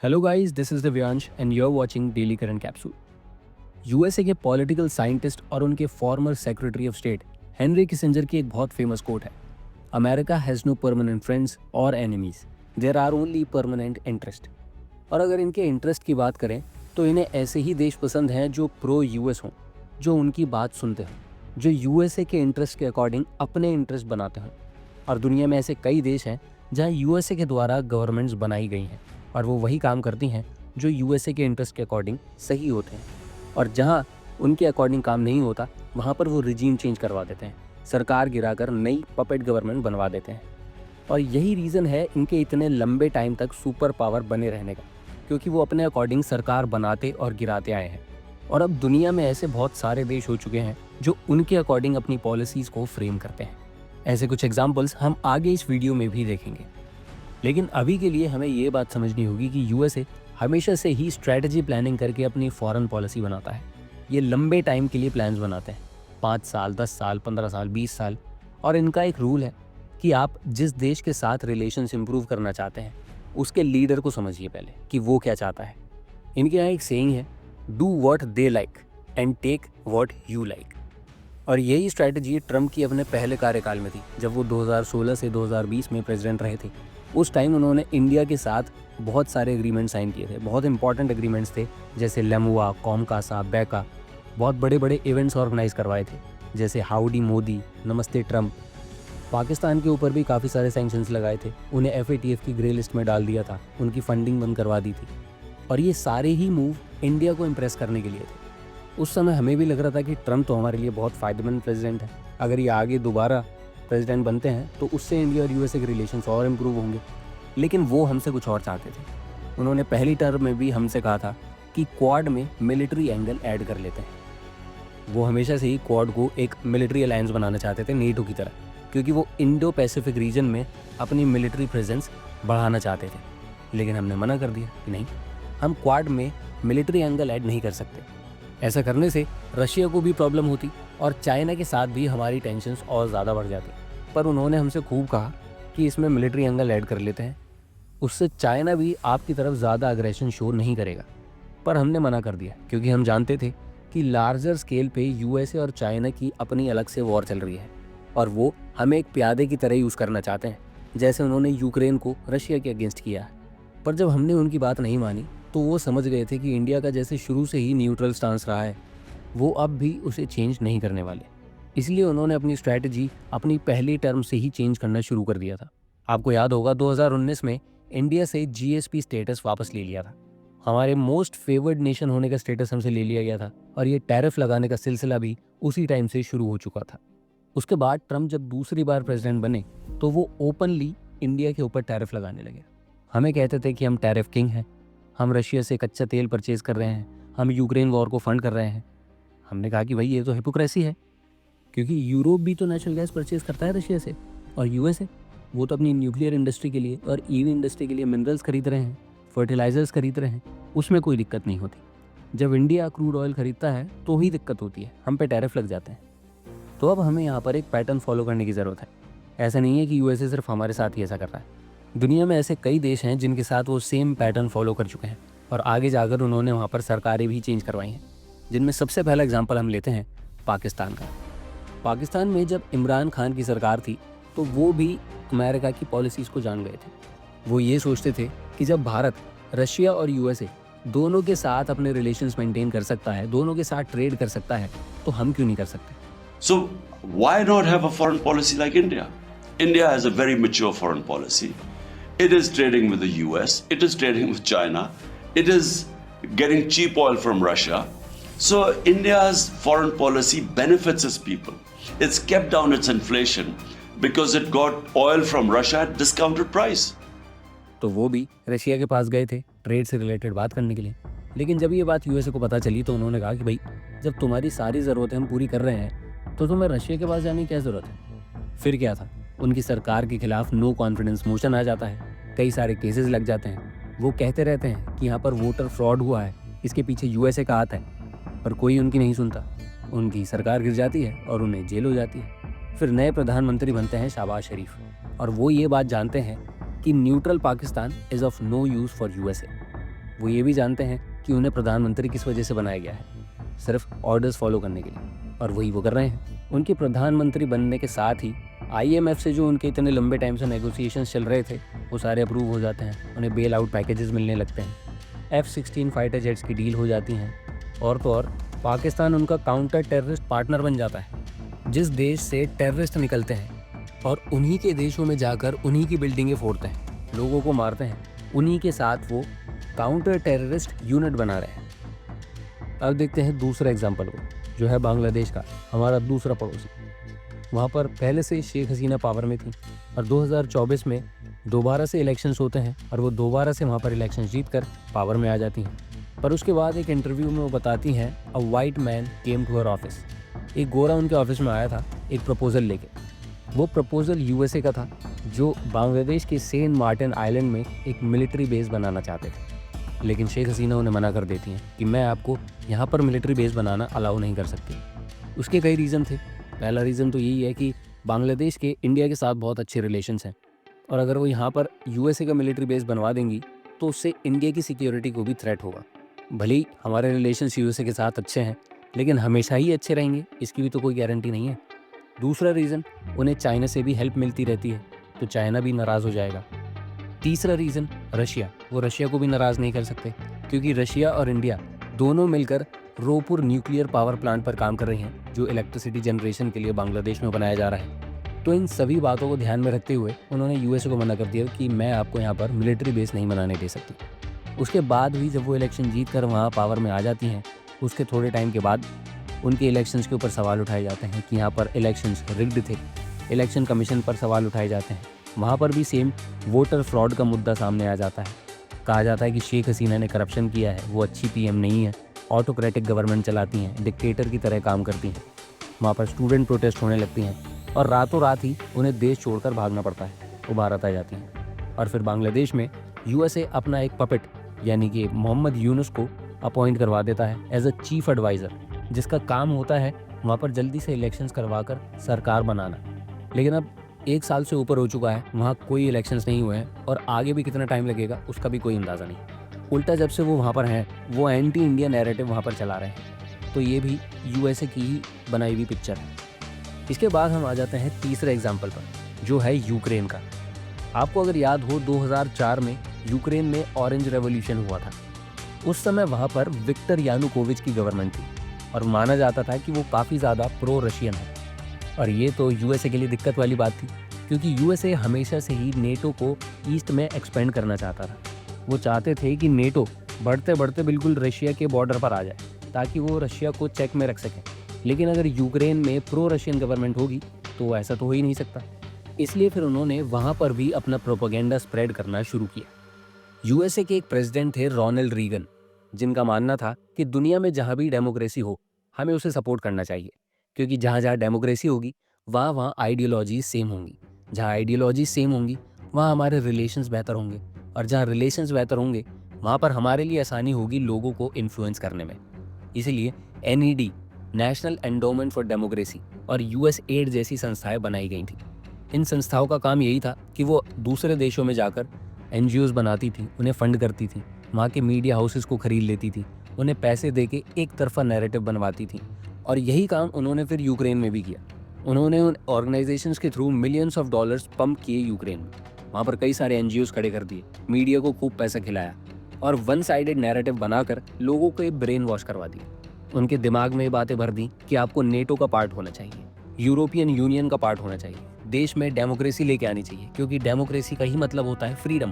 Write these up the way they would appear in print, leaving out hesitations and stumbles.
Hello guys, this is Divyansh and you are watching daily current capsule. USA के political scientist और उनके former secretary of state Henry Kissinger की एक बहुत famous quote है, America has no permanent friends और enemies, there are only permanent interest. और अगर इनके इंटरेस्ट की बात करें तो इन्हें ऐसे ही देश पसंद हैं जो प्रो यूएस हों, जो उनकी बात सुनते हों, जो यूएसए के इंटरेस्ट के अकॉर्डिंग अपने इंटरेस्ट बनाते हों। और दुनिया में ऐसे कई देश हैं जहां यूएसए के द्वारा गवर्नमेंट्स बनाई गई हैं और वो वही काम करती हैं जो यूएसए के इंटरेस्ट के अकॉर्डिंग सही होते हैं। और जहां उनके अकॉर्डिंग काम नहीं होता वहां पर वो रिजीम चेंज करवा देते हैं, सरकार गिराकर नई पपेट गवर्नमेंट बनवा देते हैं। और यही रीज़न है इनके इतने लंबे टाइम तक सुपर पावर बने रहने का, क्योंकि वो अपने अकॉर्डिंग सरकार बनाते और गिराते आए हैं। और अब दुनिया में ऐसे बहुत सारे देश हो चुके हैं जो उनके अकॉर्डिंग अपनी पॉलिसीज़ को फ्रेम करते हैं। ऐसे कुछ एग्जाम्पल्स हम आगे इस वीडियो में भी देखेंगे। लेकिन अभी के लिए हमें ये बात समझनी होगी कि यूएसए हमेशा से ही स्ट्रैटेजी प्लानिंग करके अपनी फॉरेन पॉलिसी बनाता है। ये लंबे टाइम के लिए प्लान्स बनाते हैं, 5 साल, 10 साल, 15 साल, 20 साल। और इनका एक रूल है कि आप जिस देश के साथ रिलेशंस इंप्रूव करना चाहते हैं उसके लीडर को समझिए पहले कि वो क्या चाहता है। इनके यहाँ एक सेइंग है, do what they like and take what you like. और यही स्ट्रैटेजी ट्रम्प की अपने पहले कार्यकाल में थी, जब वो 2016 से 2020 में प्रेसिडेंट रहे थे। उस टाइम उन्होंने इंडिया के साथ बहुत सारे एग्रीमेंट साइन किए थे, बहुत इंपॉर्टेंट एग्रीमेंट्स थे, जैसे लेमुआ, कॉमकासा, बैका। बहुत बड़े बड़े इवेंट्स ऑर्गेनाइज करवाए थे, जैसे हाउडी मोदी, नमस्ते ट्रम्प। पाकिस्तान के ऊपर भी काफ़ी सारे सैंक्शंस लगाए थे, उन्हें FATF की ग्रे लिस्ट में डाल दिया था, उनकी फंडिंग बंद करवा दी थी। और ये सारे ही मूव इंडिया को इम्प्रेस करने के लिए थे। उस समय हमें भी लग रहा था कि ट्रम्प तो हमारे लिए बहुत फ़ायदेमंद प्रेसिडेंट है, अगर ये आगे दोबारा प्रेसिडेंट बनते हैं तो उससे इंडिया और यूएसए के रिलेशंस और इम्प्रूव होंगे। लेकिन वो हमसे कुछ और चाहते थे। उन्होंने पहली टर्म में भी हमसे कहा था कि क्वाड में मिलिट्री एंगल ऐड कर लेते हैं। वो हमेशा से ही क्वाड को एक मिलिट्री अलायंस बनाना चाहते थे, नेटो की तरह, क्योंकि वो इंडो पैसिफिक रीजन में अपनी मिलिट्री प्रेजेंस बढ़ाना चाहते थे। लेकिन हमने मना कर दिया कि नहीं, हम क्वाड में मिलिट्री एंगल ऐड नहीं कर सकते। ऐसा करने से रशिया को भी प्रॉब्लम होती और चाइना के साथ भी हमारी टेंशन्स और ज़्यादा बढ़ जाती। पर उन्होंने हमसे खूब कहा कि इसमें मिलिट्री एंगल ऐड कर लेते हैं, उससे चाइना भी आपकी तरफ ज़्यादा अग्रेशन शो नहीं करेगा। पर हमने मना कर दिया, क्योंकि हम जानते थे कि लार्जर स्केल पे यूएसए और चाइना की अपनी अलग से वॉर चल रही है और वो हमें एक प्यादे की तरह यूज़ करना चाहते हैं, जैसे उन्होंने यूक्रेन को रशिया के अगेंस्ट किया है। पर जब हमने उनकी बात नहीं मानी तो वो समझ गए थे कि इंडिया का जैसे शुरू से ही न्यूट्रल स्टांस रहा है, वो अब भी उसे चेंज नहीं करने वाले। इसलिए उन्होंने अपनी स्ट्रैटेजी अपनी पहली टर्म से ही चेंज करना शुरू कर दिया था। आपको याद होगा 2019 में इंडिया से GSP स्टेटस वापस ले लिया था। हमारे मोस्ट फेवर्ड नेशन होने का स्टेटस हमसे ले लिया गया था और ये टैरिफ लगाने का सिलसिला भी उसी टाइम से शुरू हो चुका था। उसके बाद ट्रम्प जब दूसरी बार प्रेसिडेंट बने तो वो ओपनली इंडिया के ऊपर टैरिफ लगाने लगे। हमें कहते थे कि हम टैरिफ किंग हैं, हम रशिया से कच्चा तेल परचेज कर रहे हैं, हम यूक्रेन वॉर को फंड कर रहे हैं। हमने कहा कि भाई ये तो हिपोक्रेसी है, क्योंकि यूरोप भी तो नेचुरल गैस परचेज करता है रशिया से, और यूएसए वो तो अपनी न्यूक्लियर इंडस्ट्री के लिए और EV इंडस्ट्री के लिए मिनरल्स खरीद रहे हैं, फर्टिलाइजर्स खरीद रहे हैं, उसमें कोई दिक्कत नहीं होती। जब इंडिया क्रूड ऑयल खरीदता है तो ही दिक्कत होती है, हम पे टैरिफ लग जाते हैं। तो अब हमें यहाँ पर एक पैटर्न फॉलो करने की ज़रूरत है। ऐसा नहीं है कि यूएसए सिर्फ हमारे साथ ही ऐसा कर रहा है, दुनिया में ऐसे कई देश हैं जिनके साथ वो सेम पैटर्न फॉलो कर चुके हैं और आगे जाकर उन्होंने वहाँ पर सरकारें भी चेंज करवाई हैं, जिनमें सबसे पहला एग्जांपल हम लेते हैं पाकिस्तान का। पाकिस्तान में जब इमरान खान की सरकार थी तो वो भी अमेरिका की पॉलिसीज़ को जान गए थे। वो ये सोचते थे कि जब भारत, रशिया और यूएसए दोनों के साथ अपने रिलेशंस मेंटेन कर सकता है, दोनों के साथ ट्रेड कर सकता है, तो हम क्यों नहीं कर सकते। So why not have a foreign policy like India? India has a very mature foreign policy. It is trading with the US, it is trading with China, it is getting cheap oil from Russia. So India's foreign policy benefits its people. It's kept down its inflation because it got oil from Russia at discounted price. तो वो भी Russia के पास गए थे trade से related बात करने के लिए। लेकिन जब ये बात यूएसए को पता चली तो उन्होंने कहा कि भाई जब तुम्हारी सारी ज़रूरतें हम पूरी कर रहे हैं तो तुम्हें रशिया के पास जाने की क्या ज़रूरत है। फिर क्या था, उनकी सरकार के खिलाफ नो कॉन्फिडेंस मोशन आ जाता है, कई सारे केसेस लग जाते हैं। वो कहते रहते हैं कि यहाँ पर वोटर फ्रॉड हुआ है, इसके पीछे यूएसए का हाथ है, पर कोई उनकी नहीं सुनता। उनकी सरकार गिर जाती है और उन्हें जेल हो जाती है। फिर नए प्रधानमंत्री बनते हैं शहबाज शरीफ, और वो ये बात जानते हैं कि neutral Pakistan is of no use for USA. वो ये भी जानते हैं कि उन्हें प्रधानमंत्री किस वजह से बनाया गया है, सिर्फ ऑर्डर्स फॉलो करने के लिए, और वही वो कर रहे हैं। उनके प्रधानमंत्री बनने के साथ ही IMF से जो उनके इतने लंबे टाइम से नेगोशिएशंस चल रहे थे वो सारे अप्रूव हो जाते हैं, उन्हें बेल आउट पैकेजेस मिलने लगते हैं, F-16 फाइटर जेट्स की डील हो जाती हैं, और तो और पाकिस्तान उनका काउंटर टेररिस्ट पार्टनर बन जाता है। जिस देश से टेररिस्ट निकलते हैं और उन्हीं के देशों में जाकर उन्हीं की बिल्डिंगें फोड़ते हैं, लोगों को मारते हैं, उन्हीं के साथ वो काउंटर टेररिस्ट यूनिट बना रहे हैं। अब देखते हैं दूसरा एग्जाम्पल को, जो है बांग्लादेश का, हमारा दूसरा पड़ोसी। वहाँ पर पहले से शेख हसीना पावर में थी और 2024 में दोबारा से इलेक्शंस होते हैं और वो दोबारा से वहाँ पर इलेक्शन जीत कर पावर में आ जाती हैं। पर उसके बाद एक इंटरव्यू में वो बताती हैं, a white man came to her office. एक गोरा उनके ऑफिस में आया था एक प्रपोजल लेके। वो प्रपोजल USA का था, जो बांग्लादेश के सेंट मार्टिन आइलैंड में एक मिलिट्री बेस बनाना चाहते थे। लेकिन शेख हसीना उन्हें मना कर देती हैं कि मैं आपको यहाँ पर मिलिट्री बेस बनाना अलाउ नहीं कर सकती। उसके कई रीज़न थे। पहला रीज़न तो यही है कि बांग्लादेश के इंडिया के साथ बहुत अच्छे रिलेशंस हैं, और अगर वो यहाँ पर USA का मिलिट्री बेस बनवा देंगी तो उससे इंडिया की सिक्योरिटी को भी थ्रेट होगा। भले ही हमारे रिलेशंस USA के साथ अच्छे हैं, लेकिन हमेशा ही अच्छे रहेंगे इसकी भी तो कोई गारंटी नहीं है। दूसरा रीज़न, उन्हें चाइना से भी हेल्प मिलती रहती है, तो चाइना भी नाराज़ हो जाएगा। तीसरा रीज़न, रशिया। वो रशिया को भी नाराज़ नहीं कर सकते, क्योंकि रशिया और इंडिया दोनों मिलकर रोपुर न्यूक्लियर पावर प्लांट पर काम कर रही हैं, जो इलेक्ट्रिसिटी जनरेशन के लिए बांग्लादेश में बनाया जा रहा है। तो इन सभी बातों को ध्यान में रखते हुए उन्होंने USA को मना कर दिया कि मैं आपको यहाँ पर मिलिट्री बेस नहीं बनाने दे सकती। उसके बाद भी जब वो इलेक्शन जीत कर वहाँ पावर में आ जाती हैं, उसके थोड़े टाइम के बाद उनके इलेक्शंस के ऊपर सवाल उठाए जाते हैं कि यहाँ पर इलेक्शंस रिग्ड थे। इलेक्शन कमीशन पर सवाल उठाए जाते हैं, वहाँ पर भी सेम वोटर फ्रॉड का मुद्दा सामने आ जाता है। कहा जाता है कि शेख हसीना ने करप्शन किया है, वो अच्छी PM नहीं है, ऑटोक्रेटिक गवर्नमेंट चलाती हैं, डिक्टेटर की तरह काम करती हैं। वहाँ पर स्टूडेंट प्रोटेस्ट होने लगती हैं और रातों रात ही उन्हें देश छोड़कर भागना पड़ता है, वो भारत आ जाती हैं। और फिर बांग्लादेश में USA अपना एक पपेट यानी कि मोहम्मद यूनुस को अपॉइंट करवा देता है एज अ चीफ एडवाइज़र, जिसका काम होता है वहाँ पर जल्दी से इलेक्शंस करवाकर सरकार बनाना। लेकिन अब 1 साल से ऊपर हो चुका है, वहाँ कोई इलेक्शंस नहीं हुए हैं और आगे भी कितना टाइम लगेगा उसका भी कोई अंदाज़ा नहीं। उल्टा जब से वो वहाँ पर हैं, वो एंटी इंडिया नैरेटिव वहाँ पर चला रहे हैं। तो ये भी USA की ही बनाई हुई पिक्चर है। इसके बाद हम आ जाते हैं तीसरे एग्जाम्पल पर, जो है यूक्रेन का। आपको अगर याद हो, 2004 में यूक्रेन में ऑरेंज रेवोल्यूशन हुआ था। उस समय वहाँ पर विक्टर यानुकोविच की गवर्नमेंट थी और माना जाता था कि वो काफ़ी ज़्यादा प्रो रशियन है। और ये तो USA के लिए दिक्कत वाली बात थी, क्योंकि USA हमेशा से ही नेटो को ईस्ट में एक्सपेंड करना चाहता था। वो चाहते थे कि नेटो बढ़ते बढ़ते बिल्कुल रशिया के बॉर्डर पर आ जाए, ताकि वो रशिया को चेक में रख सकें। लेकिन अगर यूक्रेन में प्रो रशियन गवर्नमेंट होगी तो ऐसा तो हो ही नहीं सकता। इसलिए फिर उन्होंने वहाँ पर भी अपना प्रोपेगेंडा स्प्रेड करना शुरू किया। USA के एक प्रेसिडेंट थे रोनाल्ड रीगन, जिनका मानना था कि दुनिया में जहाँ भी डेमोक्रेसी हो हमें उसे सपोर्ट करना चाहिए, क्योंकि जहाँ जहाँ डेमोक्रेसी होगी वहाँ वहाँ आइडियोलॉजी सेम होंगी। जहाँ आइडियोलॉजी सेम होंगी वहाँ हमारे रिलेशंस बेहतर होंगे, और जहाँ रिलेशंस बेहतर होंगे वहाँ पर हमारे लिए आसानी होगी लोगों को इन्फ्लुएंस करने में। इसीलिए NED, national endowment for democracy, और USAID जैसी संस्थाएं बनाई गई थी। इन संस्थाओं का काम यही था कि वो दूसरे देशों में जाकर NGOs बनाती थी, उन्हें फंड करती थी, वहाँ के मीडिया हाउसेस को खरीद लेती थी, उन्हें पैसे देके एक तरफा नैरेटिव बनवाती थी। और यही काम उन्होंने फिर यूक्रेन में भी किया। उन्होंने उन ऑर्गेनाइजेशंस के through millions of dollars pump किए यूक्रेन में। वहाँ पर कई सारे NGOs खड़े कर दिए, मीडिया को खूब पैसा खिलाया और वन साइडेड नैरेटिव बनाकर लोगों को ब्रेन वॉश करवा दिया। उनके दिमाग में ये बातें भर दी कि आपको नेटो का पार्ट होना चाहिए, यूरोपियन यूनियन का पार्ट होना चाहिए, देश में डेमोक्रेसी लेके आनी चाहिए, क्योंकि डेमोक्रेसी का ही मतलब होता है फ्रीडम।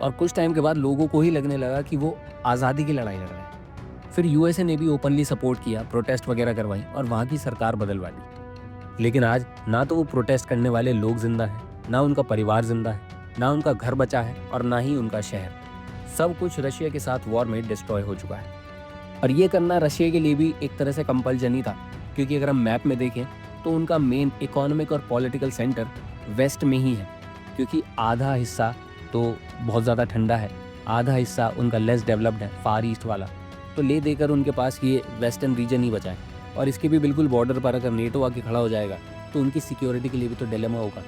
और कुछ टाइम के बाद लोगों को ही लगने लगा कि वो आज़ादी की लड़ाई लड़ रहे हैं। फिर USA ने भी ओपनली सपोर्ट किया, प्रोटेस्ट वगैरह करवाई और वहाँ की सरकार बदलवा दी। लेकिन आज ना तो वो प्रोटेस्ट करने वाले लोग जिंदा हैं, ना उनका परिवार जिंदा है, ना उनका घर बचा है और ना ही उनका शहर। सब कुछ रशिया के साथ वॉर में डिस्ट्रॉय हो चुका है। और ये करना रशिया के लिए भी एक तरह से कंपल्जन ही था, क्योंकि अगर हम मैप में देखें तो उनका मेन इकोनॉमिक और पॉलिटिकल सेंटर वेस्ट में ही है, क्योंकि आधा हिस्सा तो बहुत ज़्यादा ठंडा है, आधा हिस्सा उनका लेस डेवलप्ड है, फार ईस्ट वाला। तो ले देकर उनके पास ये वेस्टर्न रीजन ही बचा है। और इसके भी बिल्कुल बॉर्डर पर अगर नेटो आके खड़ा हो जाएगा तो उनकी सिक्योरिटी के लिए भी तो डिलेमा होगा।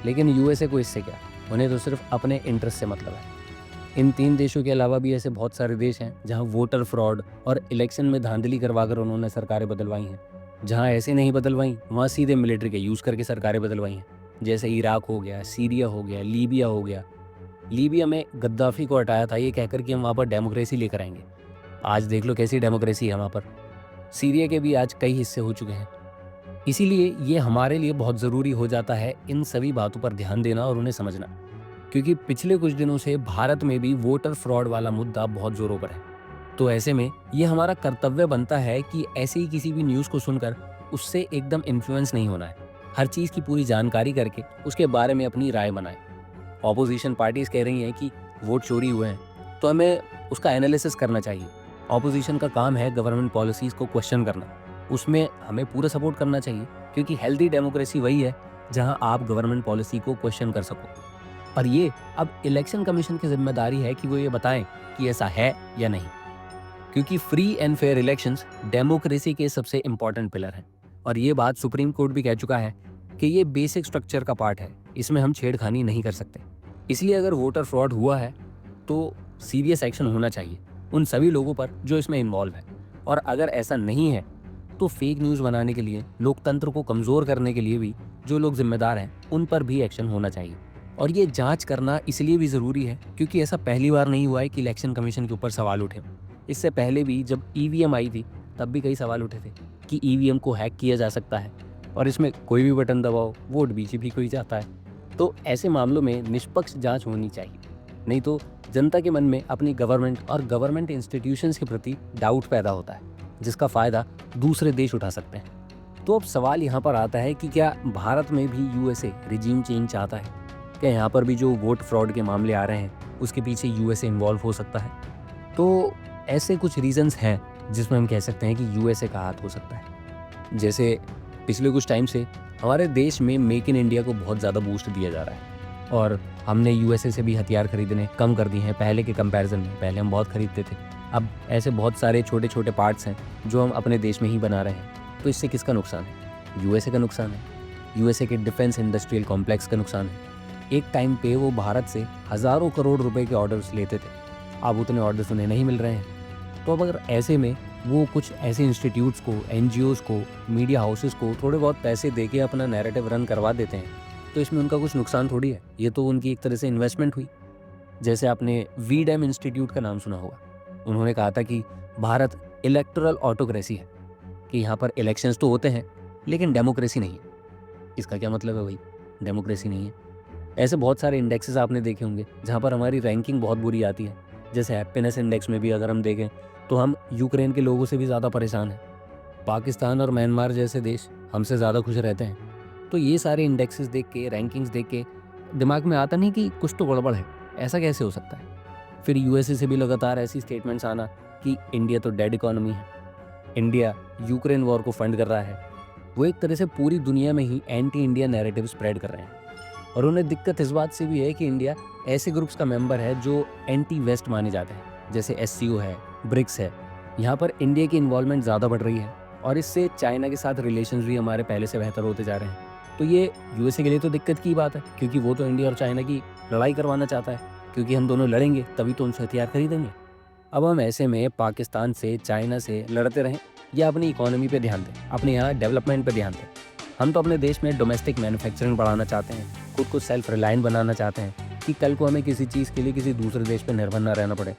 लेकिन USA को इससे क्या, उन्हें तो सिर्फ अपने इंटरेस्ट से मतलब है। इन 3 देशों के अलावा भी ऐसे बहुत सारे देश हैं जहां वोटर फ्रॉड और इलेक्शन में धांधली करवाकर उन्होंने सरकारें बदलवाई हैं। जहां ऐसे नहीं बदलवाई, वहां सीधे मिलिट्री के यूज़ करके सरकारें बदलवाई हैं। जैसे इराक हो गया, सीरिया हो गया, लीबिया हो गया। लीबिया में गद्दाफी को हटाया था ये कहकर कि हम वहाँ पर डेमोक्रेसी लेकर आएंगे। आज देख लो कैसी डेमोक्रेसी है वहाँ पर। सीरिया के भी आज कई हिस्से हो चुके हैं। इसीलिए ये हमारे लिए बहुत ज़रूरी हो जाता है इन सभी बातों पर ध्यान देना और उन्हें समझना, क्योंकि पिछले कुछ दिनों से भारत में भी वोटर फ्रॉड वाला मुद्दा बहुत ज़ोरों पर है। तो ऐसे में ये हमारा कर्तव्य बनता है कि ऐसे ही किसी भी न्यूज़ को सुनकर उससे एकदम इन्फ्लुएंस नहीं होना है। हर चीज़ की पूरी जानकारी करके उसके बारे में अपनी राय बनाएं। ऑपोजिशन पार्टीज कह रही हैं कि वोट चोरी हुए हैं, तो हमें उसका एनालिसिस करना चाहिए। ऑपोजिशन का काम है गवर्नमेंट पॉलिसीज़ को क्वेश्चन करना, उसमें हमें पूरा सपोर्ट करना चाहिए, क्योंकि हेल्दी डेमोक्रेसी वही है जहां आप गवर्नमेंट पॉलिसी को क्वेश्चन कर सको। पर ये अब इलेक्शन कमीशन की जिम्मेदारी है कि वो ये बताएं कि ऐसा है या नहीं, क्योंकि free and fair elections democracy के सबसे इंपॉर्टेंट पिलर हैं। और ये बात सुप्रीम कोर्ट भी कह चुका है कि ये बेसिक स्ट्रक्चर का पार्ट है, इसमें हम छेड़खानी नहीं कर सकते। इसलिए अगर वोटर फ्रॉड हुआ है तो सीरियस एक्शन होना चाहिए उन सभी लोगों पर जो इसमें इन्वॉल्व है। और अगर ऐसा नहीं है तो फेक न्यूज़ बनाने के लिए, लोकतंत्र को कमज़ोर करने के लिए भी जो लोग जिम्मेदार हैं उन पर भी एक्शन होना चाहिए। और ये जांच करना इसलिए भी ज़रूरी है क्योंकि ऐसा पहली बार नहीं हुआ है कि इलेक्शन कमीशन के ऊपर सवाल उठे। इससे पहले भी जब ईवीएम आई थी तब भी कई सवाल उठे थे कि ईवीएम को हैक किया जा सकता है और इसमें कोई भी बटन दबाओ वोट बीजेपी को ही जाता है। तो ऐसे मामलों में निष्पक्ष जांच होनी चाहिए, नहीं तो जनता के मन में अपनी गवर्नमेंट और गवर्नमेंट इंस्टीट्यूशंस के प्रति डाउट पैदा होता है, जिसका फ़ायदा दूसरे देश उठा सकते हैं। तो अब सवाल यहाँ पर आता है कि क्या भारत में भी यूएसए रिजीम चेंज चाहता है? क्या यहाँ पर भी जो वोट फ्रॉड के मामले आ रहे हैं उसके पीछे यूएसए इन्वॉल्व हो सकता है? तो ऐसे कुछ रीजंस हैं जिसमें हम कह सकते हैं कि यूएसए का हाथ हो सकता है। जैसे पिछले कुछ टाइम से हमारे देश में मेक इन इंडिया को बहुत ज़्यादा बूस्ट दिया जा रहा है और हमने यूएसए से भी हथियार खरीदने कम कर दिए हैं पहले के कंपैरिजन में। पहले हम बहुत खरीदते थे, अब ऐसे बहुत सारे छोटे छोटे पार्ट्स हैं जो हम अपने देश में ही बना रहे हैं। तो इससे किसका नुकसान है? यूएसए का नुकसान है। यूएसए के डिफेंस इंडस्ट्रियल कॉम्प्लेक्स का नुकसान है। एक टाइम पे वो भारत से हज़ारों करोड़ रुपए के ऑर्डर्स लेते थे, अब उतने ऑर्डर्स उन्हें नहीं मिल रहे हैं। तो अब अगर ऐसे में वो कुछ ऐसे इंस्टीट्यूट्स को, एनजीओज़ को, मीडिया हाउसेस को थोड़े बहुत पैसे देके अपना नैरेटिव रन करवा देते हैं, तो इसमें उनका कुछ नुकसान थोड़ी है। ये तो उनकी एक तरह से इन्वेस्टमेंट हुई। जैसे आपने वीडैम इंस्टीट्यूट का नाम सुना होगा, उन्होंने कहा था कि भारत इलेक्टोरल ऑटोक्रेसी है, कि यहाँ पर इलेक्शंस तो होते हैं लेकिन डेमोक्रेसी नहीं है। इसका क्या मतलब है भाई? डेमोक्रेसी नहीं है। ऐसे बहुत सारे इंडेक्सेस आपने देखे होंगे जहाँ पर हमारी रैंकिंग बहुत बुरी आती है। जैसे हैप्पीनेस इंडेक्स में भी अगर हम देखें तो हम यूक्रेन के लोगों से भी ज़्यादा परेशान हैं। पाकिस्तान और म्यांमार जैसे देश हमसे ज़्यादा खुश रहते हैं। तो ये सारे इंडेक्सेस देख के, रैंकिंग्स देख के दिमाग में आता नहीं कि कुछ तो गड़बड़ है, ऐसा कैसे हो सकता है? फिर यूएसए से भी लगातार ऐसी स्टेटमेंट्स आना कि इंडिया तो डेड इकोनॉमी है, इंडिया यूक्रेन वॉर को फंड कर रहा है। वो एक तरह से पूरी दुनिया में ही एंटी इंडिया नैरेटिव स्प्रेड कर रहे हैं। और उन्हें दिक्कत इस बात से भी है कि इंडिया ऐसे ग्रुप्स का मेंबर है जो एंटी वेस्ट माने जाते हैं, जैसे एससीओ है, ब्रिक्स है। यहाँ पर इंडिया की इन्वॉल्वमेंट ज़्यादा बढ़ रही है और इससे चाइना के साथ रिलेशंस भी हमारे पहले से बेहतर होते जा रहे हैं। तो ये यूएसए के लिए तो दिक्कत की बात है, क्योंकि वो तो इंडिया और चाइना की लड़ाई करवाना चाहता है, क्योंकि हम दोनों लड़ेंगे तभी तो उनसे हथियार खरीदेंगे। अब हम ऐसे में पाकिस्तान से, चाइना से लड़ते रहें या अपनी इकोनॉमी पे ध्यान दें, अपने यहाँ डेवलपमेंट पे ध्यान दें। हम तो अपने देश में डोमेस्टिक मैन्युफैक्चरिंग बढ़ाना चाहते हैं, खुद को सेल्फ रिलायंट बनाना चाहते हैं कि कल को हमें किसी चीज़ के लिए किसी दूसरे देश पर निर्भर ना रहना पड़े।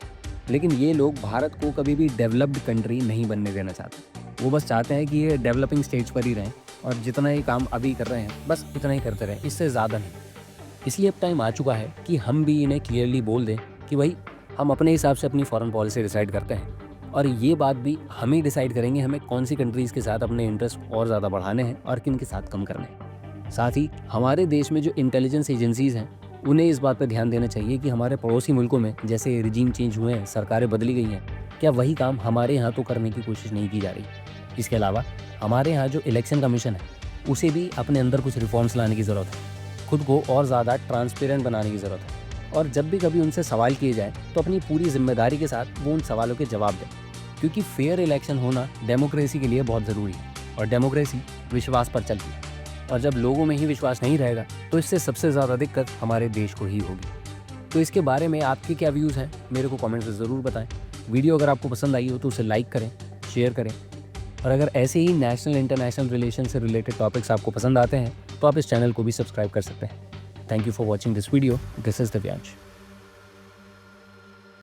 लेकिन ये लोग भारत को कभी भी डेवलप्ड कंट्री नहीं बनने देना चाहते। वो बस चाहते हैं कि ये डेवलपिंग स्टेज पर ही रहें और जितना ही काम अभी कर रहे हैं बस उतना ही करते रहें, इससे ज़्यादा नहीं। इसलिए अब टाइम आ चुका है कि हम भी इन्हें क्लियरली बोल दें कि भाई हम अपने हिसाब से अपनी फॉरेन पॉलिसी डिसाइड करते हैं और ये बात भी हम ही डिसाइड करेंगे हमें कौन सी कंट्रीज़ के साथ अपने इंटरेस्ट और ज़्यादा बढ़ाने हैं और किन के साथ कम करने हैं। साथ ही हमारे देश में जो इंटेलिजेंस एजेंसीज़ हैं उन्हें इस बात पर ध्यान देना चाहिए कि हमारे पड़ोसी मुल्कों में जैसे रिजीम चेंज हुए हैं, सरकारें बदली गई हैं, क्या वही काम हमारे यहाँ तो करने की कोशिश नहीं की जा रही। इसके अलावा हमारे यहाँ जो इलेक्शन कमीशन है उसे भी अपने अंदर कुछ रिफॉर्म्स लाने की ज़रूरत है, खुद को और ज़्यादा ट्रांसपेरेंट बनाने की ज़रूरत है। और जब भी कभी उनसे सवाल किए जाए तो अपनी पूरी जिम्मेदारी के साथ वो उन सवालों के जवाब दें, क्योंकि फेयर इलेक्शन होना डेमोक्रेसी के लिए बहुत ज़रूरी है और डेमोक्रेसी विश्वास पर चलती है। और जब लोगों में ही विश्वास नहीं रहेगा तो इससे सबसे ज़्यादा दिक्कत हमारे देश को ही होगी। तो इसके बारे में आपके क्या व्यूज़ हैं मेरे को कमेंट्स में ज़रूर बताएं। वीडियो अगर आपको पसंद आई हो तो उसे लाइक करें, शेयर करें, और अगर ऐसे ही नेशनल इंटरनेशनल रिलेशन से रिलेटेड टॉपिक्स आपको पसंद आते हैं तो आप इस चैनल को भी सब्सक्राइब कर सकते हैं। Thank you for watching this video. This is Divyansh.